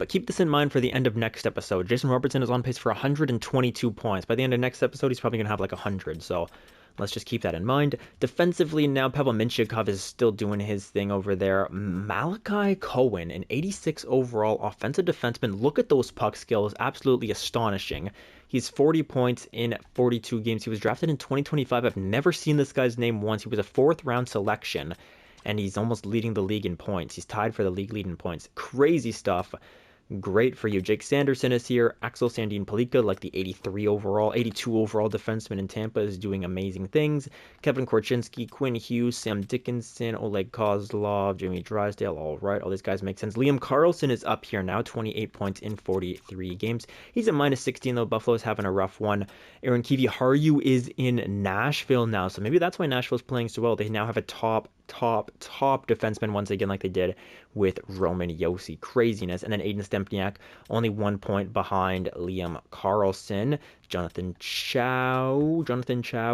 keep this in mind for the end of next episode. Jason Robertson is on pace for 122 points. By the end of next episode, he's probably going to have like 100, so let's just keep that in mind. Defensively, now Pavel Mintyukov is still doing his thing over there. Malachi Cohen, an 86 overall offensive defenseman. Look at those puck skills. Absolutely astonishing. He's 40 points in 42 games. He was drafted in 2025. I've never seen this guy's name once. He was a 4th-round selection, and he's almost leading the league in points. He's tied for the league lead in points. Crazy stuff. Great for you. Jake Sanderson is here. Axel Sandin Palika, like the 82 overall defenseman in Tampa, is doing amazing things. Kevin Korchinski, Quinn Hughes, Sam Dickinson, Oleg Kozlov, Jamie Drysdale. All right, all these guys make sense. Liam Carlson is up here now, 28 points in 43 games. He's at -16, though. Buffalo's having a rough one. Aaron Kivi-Haru is in Nashville now, so maybe that's why Nashville's playing so well. They now have a top defenseman once again, like they did with Roman Josi. Craziness. And then Aiden Stempniak, only 1 point behind Liam Carlson. Jonathan Chow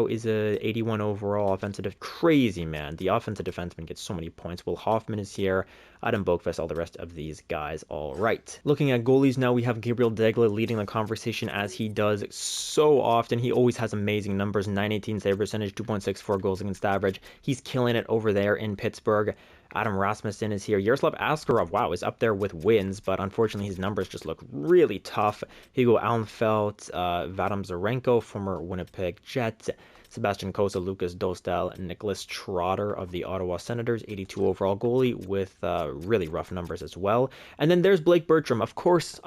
is a 81 overall offensive. Crazy, man. The offensive defenseman gets so many points. Will Hoffman is here. Adam Boakfest, all the rest of these guys. All right. Looking at goalies now, we have Gabriel Degla leading the conversation, as he does so often. He always has amazing numbers. 918 save percentage, 2.64 goals against average. He's killing it over there in Pittsburgh. Adam Rasmussen is here. Yaroslav Askarov, wow, is up there with wins, but unfortunately his numbers just look really tough. Hugo Almfelt, Vadim Zarenko, former Winnipeg Jets, Sebastian Kosa, Lucas Dostal, and Nicholas Trotter of the Ottawa Senators, 82 overall goalie with really rough numbers as well. And then there's Blake Bertram. Of course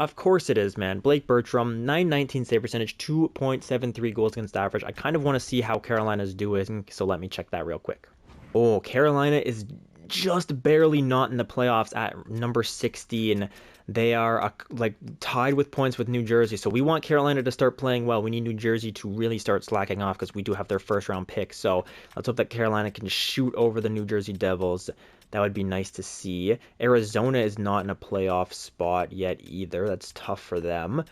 it is, man. Blake Bertram, 919 save percentage, 2.73 goals against average. I kind of want to see how Carolina's doing, so let me check that real quick. Oh, Carolina is just barely not in the playoffs at number 60, and they are like tied with points with New Jersey. So we want Carolina to start playing well. We need New Jersey to really start slacking off, because we do have their 1st-round pick. So let's hope that Carolina can shoot over the New Jersey Devils. That would be nice to see. Arizona is not in a playoff spot yet either. That's tough for them.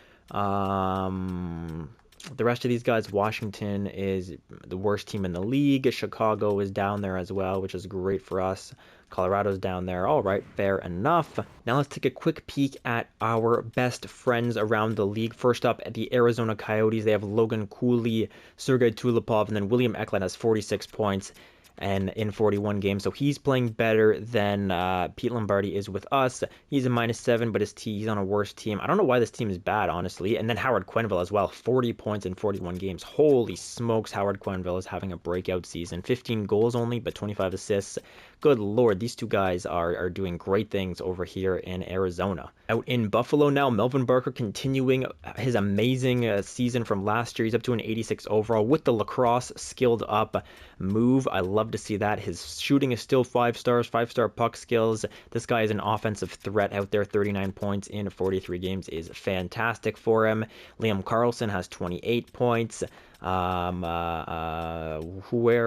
The rest of these guys, Washington is the worst team in the league. Chicago is down there as well, which is great for us. Colorado's down there. All right, fair enough. Now let's take a quick peek at our best friends around the league. First up, at the Arizona Coyotes, they have Logan Cooley, Sergei Tulipov, and then William Eklund has 46 points and in 41 games, so he's playing better than Pete Lombardi is with us. He's a -7, but he's on a worse team. I don't know why this team is bad, honestly. And then Howard Quenneville as well, 40 points in 41 games. Holy smokes, Howard Quenneville is having a breakout season. 15 goals only, but 25 assists. Good lord, these two guys are doing great things over here in Arizona. Out in Buffalo now, Melvin Barker continuing his amazing season from last year. He's up to an 86 overall with the lacrosse skilled up move. I love to see that. His shooting is still 5 stars, 5-star puck skills. This guy is an offensive threat out there. 39 points in 43 games is fantastic for him. Liam Carlson has 28 points. Where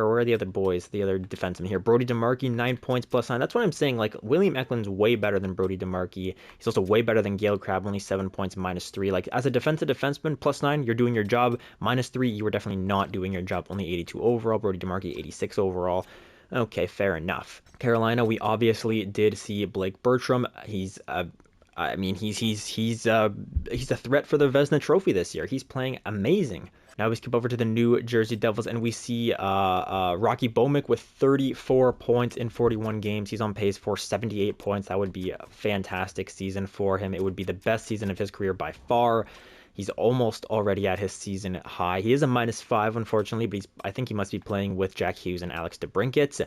are the other boys, the other defensemen here? Brody DeMarchi, 9 points plus 9. That's what I'm saying. Like, William Eklund's way better than Brody DeMarchi. He's also way better than Gale Crabbe, only 7 points, minus 3. Like, as a defensive defenseman, plus 9, you're doing your job. Minus 3, you were definitely not doing your job. Only 82 overall. Brody DeMarchi, 86 overall. Okay, fair enough. Carolina, we obviously did see Blake Bertram. He's I mean, he's a threat for the Vezina Trophy this year. He's playing amazing. Now we skip over to the New Jersey Devils, and we see Rocky Bomick with 34 points in 41 games. He's on pace for 78 points. That would be a fantastic season for him. It would be the best season of his career by far. He's almost already at his season high. He is a -5, unfortunately, but I think he must be playing with Jack Hughes and Alex DeBrincat.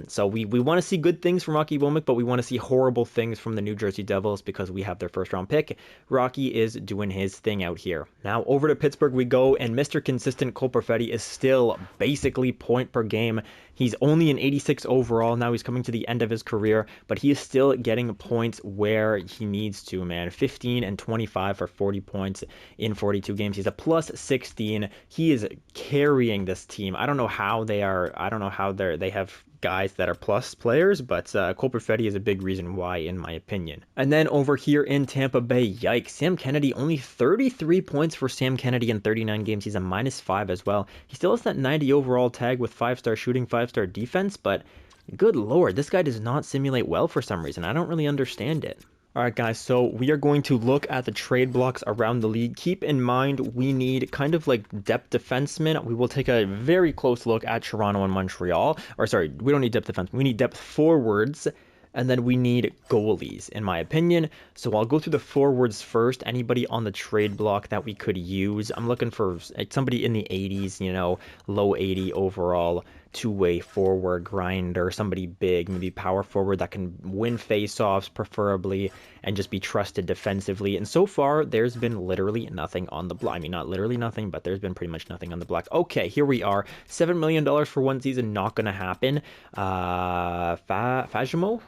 So we want to see good things from Rocky Womack, but we want to see horrible things from the New Jersey Devils because we have their first round pick. Rocky is doing his thing out here. Now over to Pittsburgh we go, and Mr. Consistent Cole Perfetti is still basically point per game. He's only an 86 overall. Now he's coming to the end of his career, but he is still getting points where he needs to, man. 15 and 25 for 40 points in 42 games. He's a +16. He is carrying this team. I don't know how they are. I don't know how they have guys that are plus players, but Cole Perfetti is a big reason why, in my opinion. And then over here in Tampa Bay, yikes, Sam Kennedy, only 33 points for Sam Kennedy in 39 games. He's a -5 as well. He still has that 90 overall tag with 5-star shooting, 5-star defense, but good lord, this guy does not simulate well for some reason. I don't really understand it. All right, guys, so we are going to look at the trade blocks around the league. Keep in mind, we need kind of like depth defensemen. We will take a very close look at Toronto and Montreal. Or sorry, we don't need depth defensemen. We need depth forwards, and then we need goalies, in my opinion. So I'll go through the forwards first. Anybody on the trade block that we could use. I'm looking for somebody in the 80s, you know, low 80 overall, two-way forward grinder, somebody big, maybe power forward that can win face-offs preferably and just be trusted defensively. And so far, there's been literally nothing on the block. I mean, not literally nothing, but there's been pretty much nothing on the block. Okay, here we are. $7 million for one season, not going to happen. Fajimo?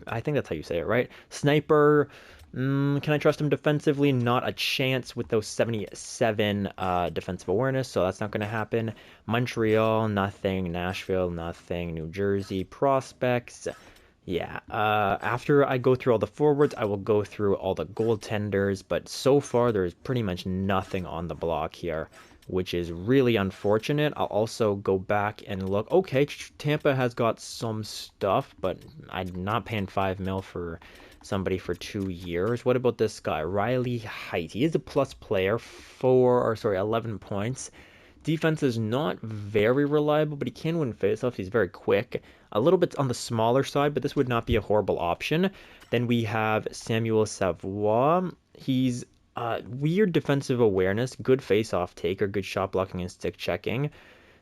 I think that's how you say it, right? Sniper. Can I trust him defensively? Not a chance with those 77 defensive awareness, so that's not going to happen. Montreal, nothing. Nashville, nothing. New Jersey, prospects. Yeah, after I go through all the forwards, I will go through all the goaltenders, but so far there's pretty much nothing on the block here, which is really unfortunate. I'll also go back and look. Okay, Tampa has got some stuff, but I'm not paying $5 million for somebody for 2 years. What about this guy, Riley Height? He is a plus player, 11 points. Defense is not very reliable, but he can win faceoffs. He's very quick. A little bit on the smaller side, but this would not be a horrible option. Then we have Samuel Savoie. He's weird defensive awareness, good face-off taker, good shot blocking and stick checking.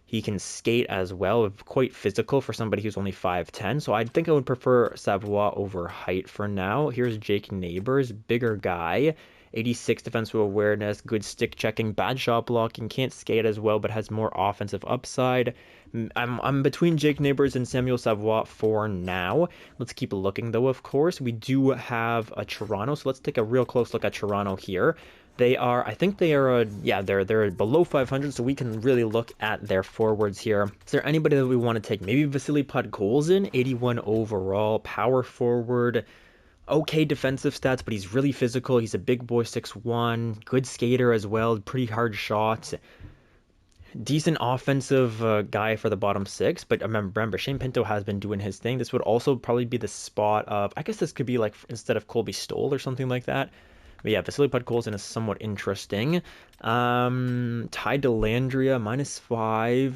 He can skate as well, quite physical for somebody who's only 5'10". So I think I would prefer Savoie over Height for now. Here's Jake Neighbors, bigger guy. 86 defensive awareness, good stick checking, bad shot blocking, can't skate as well, but has more offensive upside. I'm between Jake Neighbors and Samuel Savoie for now. Let's keep looking, though, of course. We do have a Toronto, so let's take a real close look at Toronto here. They are, I think they are, they're below 500, so we can really look at their forwards here. Is there anybody that we want to take? Maybe Vasily Podkolzin, 81 overall, power forward. Okay defensive stats, but he's really physical. He's a big boy, 6'1", good skater as well, pretty hard shots. Decent offensive guy for the bottom six, but remember, Shane Pinto has been doing his thing. This would also probably be the spot of, I guess this could be like instead of Colby Stoll or something like that. But yeah, Vasily Podkolzin is somewhat interesting. Ty Dellandrea, -5.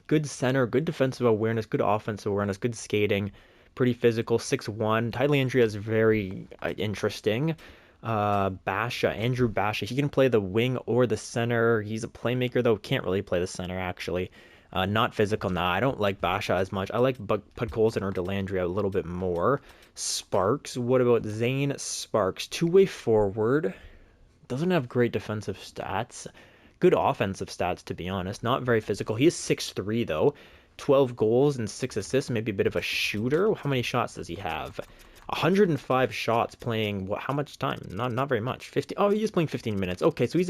Good center, good defensive awareness, good offensive awareness, good skating. Pretty physical, 6'1". Ty Dellandrea is very interesting. Andrew Basha, he can play the wing or the center. He's a playmaker, though. Can't really play the center, actually. Not physical. Nah, I don't like Basha as much. I like Podkolzin or Dellandrea a little bit more. Sparks. What about Zane Sparks? Two-way forward. Doesn't have great defensive stats. Good offensive stats, to be honest. Not very physical. He is 6'3", though. 12 goals and 6 assists. Maybe a bit of a shooter. How many shots does he have? 105 shots playing, what, how much time? Not very much. 50. Oh, he's playing 15 minutes. Okay, so he's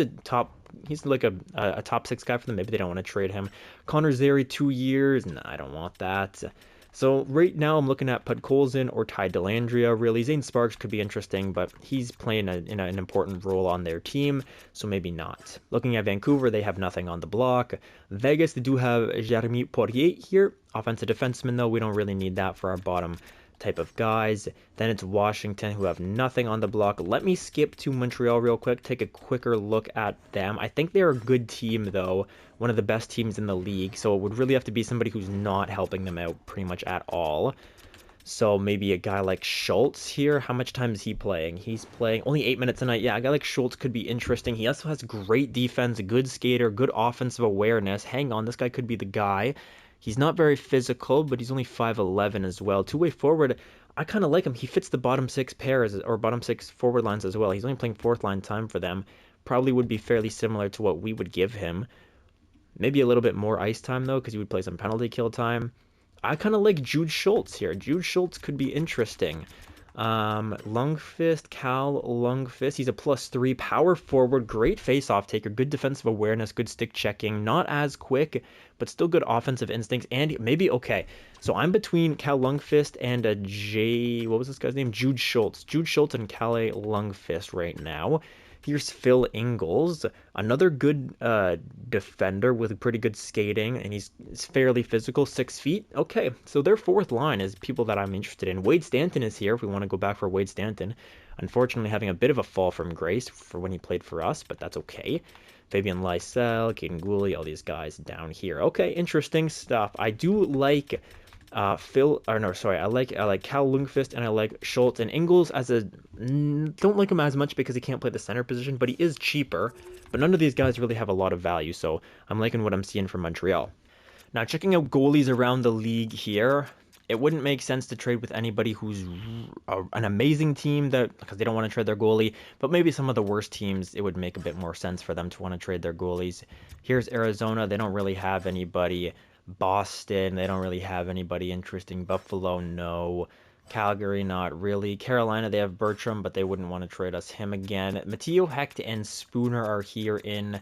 like a top 6 guy for them. Maybe they don't want to trade him. Connor Zary, 2 years. Nah, I don't want that. So right now I'm looking at Podkolzin or Ty Dellandrea, really. Zane Sparks could be interesting, but he's playing in an important role on their team, so maybe not. Looking at Vancouver, they have nothing on the block. Vegas, they do have Jeremy Poirier here. Offensive defenseman, though, we don't really need that for our bottom type of guys. Then it's Washington, who have nothing on the block. Let me skip to Montreal real quick, take a quicker look at them. I think they're a good team, though, one of the best teams in the league, so it would really have to be somebody who's not helping them out pretty much at all. So maybe a guy like Schultz here. How much time is he playing? He's playing only 8 minutes a night. Yeah, a guy like Schultz could be interesting. He also has great defense, a good skater, good offensive awareness. Hang on, this guy could be the guy. He's not very physical, but he's only 5'11 as well. Two-way forward, I kind of like him. He fits the bottom 6 pairs or bottom 6 forward lines as well. He's only playing 4th line time for them. Probably would be fairly similar to what we would give him. Maybe a little bit more ice time, though, because he would play some penalty kill time. I kind of like Jude Schultz here. Jude Schultz could be interesting. Lundqvist, Cal Lundqvist. He's a +3 power forward, great face-off taker, good defensive awareness, good stick checking, not as quick, but still good offensive instincts. And maybe, okay, so I'm between Cal Lundqvist and what was this guy's name? Jude Schultz. Jude Schultz and Kalle Lundqvist right now. Here's Phil Ingles, another good defender with pretty good skating, and he's fairly physical, 6 feet. Okay, so their 4th line is people that I'm interested in. Wade Stanton is here if we want to go back for Wade Stanton. Unfortunately, having a bit of a fall from grace for when he played for us, but that's okay. Fabian Lysell, Caden Gooley, all these guys down here. Okay, interesting stuff. I do like I like Cal Lundqvist and I like Schultz and Ingles don't like him as much because he can't play the center position, but he is cheaper. But none of these guys really have a lot of value, so I'm liking what I'm seeing from Montreal. Now, checking out goalies around the league here, it wouldn't make sense to trade with anybody who's an amazing team because they don't want to trade their goalie, but maybe some of the worst teams, it would make a bit more sense for them to want to trade their goalies. Here's Arizona. They don't really have anybody. Boston, they don't really have anybody interesting. Buffalo, no. Calgary, not really. Carolina, they have Bertram, but they wouldn't want to trade us him again. Matteo Hecht and Spooner are here in...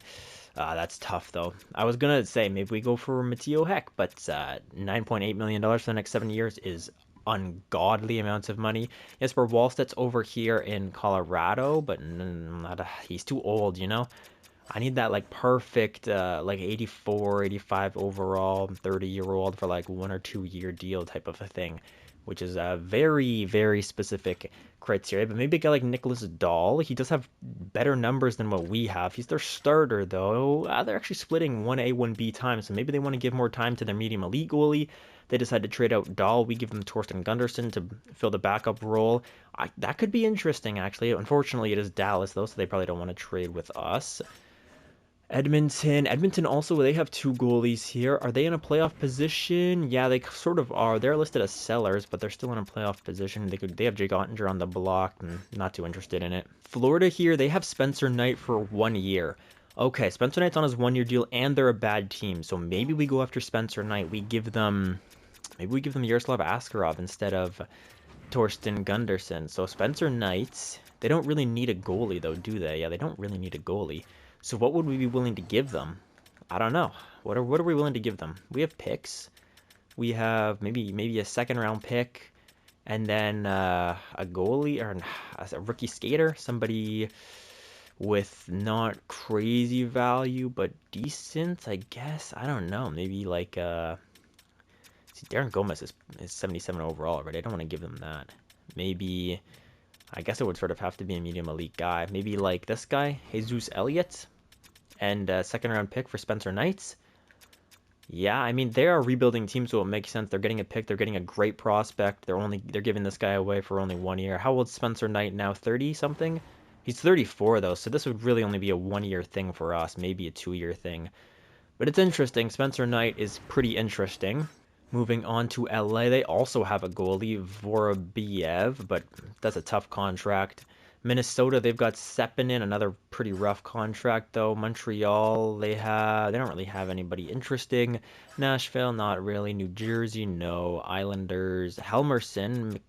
that's tough, though. I was going to say, maybe we go for Matteo Hecht, but $9.8 million for the next 7 years is ungodly amounts of money. Jesper Wallstedt's over here in Colorado, but he's too old, you know? I need that like perfect like 84, 85 overall, 30-year-old for like 1 or 2 year deal type of a thing, which is a very, very specific criteria. But maybe a guy like Nicholas Dahl, he does have better numbers than what we have. He's their starter though. They're actually splitting 1A, 1B time, so maybe they want to give more time to their medium elite goalie. They decide to trade out Dahl. We give them Torsten Gunderson to fill the backup role. That could be interesting, actually. Unfortunately, it is Dallas, though, so they probably don't want to trade with us. Edmonton also, they have 2 goalies here. Are they in a playoff position? Yeah, they sort of are. They're listed as sellers, but they're still in a playoff position. They have Jake Ottinger on the block, and not too interested in it. Florida here, they have Spencer Knight for 1 year. Okay, Spencer Knight's on his 1 year deal, and they're a bad team, so maybe we go after Spencer Knight. Maybe we give them Yaroslav Askarov instead of Torsten Gunderson. So Spencer Knight, they don't really need a goalie, though, do they? Yeah, they don't really need a goalie. So what would we be willing to give them? I don't know. What are we willing to give them? We have picks. We have maybe a 2nd round pick, and then a goalie or a rookie skater, somebody with not crazy value but decent, I guess. I don't know. Maybe like see, Darren Gomez is 77 overall already. I don't want to give them that. Maybe I guess it would sort of have to be a medium elite guy. Maybe like this guy, Jesus Elliott. And a 2nd round pick for Spencer Knight. Yeah, I mean, they're a rebuilding team, so it makes sense. They're getting a pick. They're getting a great prospect. They're giving this guy away for only 1 year. How old's Spencer Knight now? 30-something? He's 34, though, so this would really only be a 1 year thing for us. Maybe a 2 year thing. But it's interesting. Spencer Knight is pretty interesting. Moving on to LA, they also have a goalie, Vorobiev, but that's a tough contract. Minnesota, they've got Sepinen, another pretty rough contract though. Montreal, they don't really have anybody interesting. Nashville, not really. New Jersey, no. Islanders, Helmerson,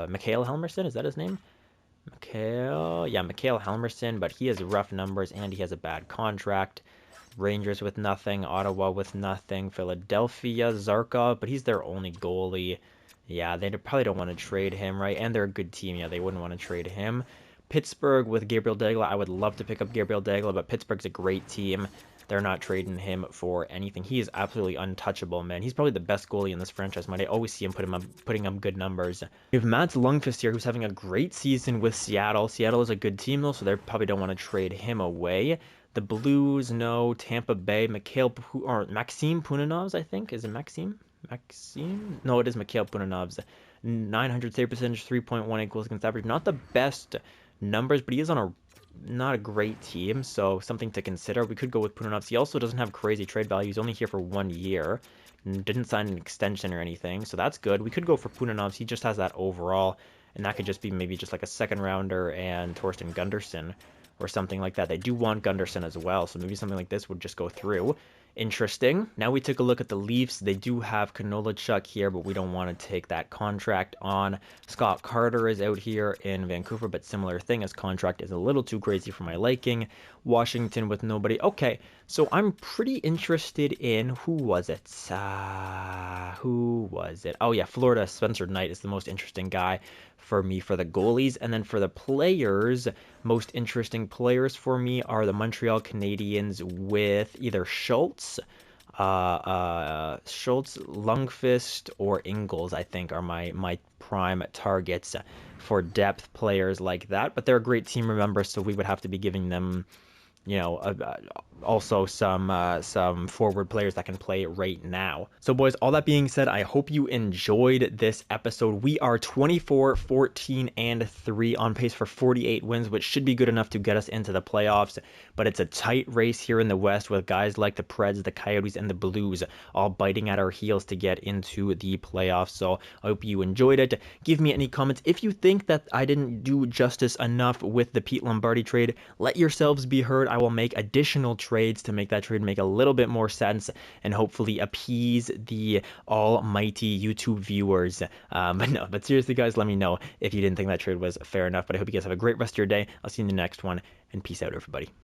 Mikhail Helmerson, is that his name? Mikhail Helmerson, but he has rough numbers and he has a bad contract. Rangers with nothing, Ottawa with nothing, Philadelphia, Zarkov, but he's their only goalie. Yeah, they probably don't want to trade him, right? And they're a good team. Yeah, they wouldn't want to trade him. Pittsburgh with Gabriel Dagla. I would love to pick up Gabriel Dagla, but Pittsburgh's a great team. They're not trading him for anything. He is absolutely untouchable, man. He's probably the best goalie in this franchise. I always see him putting up good numbers. We have Mats Lundqvist here, who's having a great season with Seattle. Seattle is a good team, though, so they probably don't want to trade him away. The Blues, no. Tampa Bay, Maxime Punanovs, I think. Is it Maxime? Maxime? No, it is Mikhail Punanovs. 900 save percentage, 3.18 goals against average. Not the best numbers, but he is on a not a great team, so something to consider. We could go with Punanovs. He also doesn't have crazy trade value. He's only here for 1 year. Didn't sign an extension or anything, so that's good. We could go for Punanovs. He just has that overall, and that could just be maybe just like a second rounder and Torsten Gunderson or something like that. They do want Gunderson as well, so maybe something like this would just go through. Interesting. Now we took a look at the Leafs. They do have Konolachuk here, but we don't want to take that contract on. Scott Carter is out here in Vancouver, but similar thing. His contract is a little too crazy for my liking. Washington with nobody. Okay, so I'm pretty interested in, who was it? Oh yeah, Florida. Spencer Knight is the most interesting guy for me for the goalies. And then for the players, most interesting players for me are the Montreal Canadiens with either Schultz, Lundqvist, or Ingles, I think, are my prime targets for depth players like that. But they're a great team, remember, so we would have to be giving them, you know, also some forward players that can play right now. So boys, all that being said, I hope you enjoyed this episode. We are 24, 14, and 3 on pace for 48 wins, which should be good enough to get us into the playoffs. But it's a tight race here in the West with guys like the Preds, the Coyotes, and the Blues all biting at our heels to get into the playoffs. So I hope you enjoyed it. Give me any comments if you think that I didn't do justice enough with the Pete Lombardi trade. Let yourselves be heard. I will make additional trades to make that trade make a little bit more sense and hopefully appease the almighty YouTube viewers. But seriously, guys, let me know if you didn't think that trade was fair enough. But I hope you guys have a great rest of your day. I'll see you in the next one, and peace out, everybody.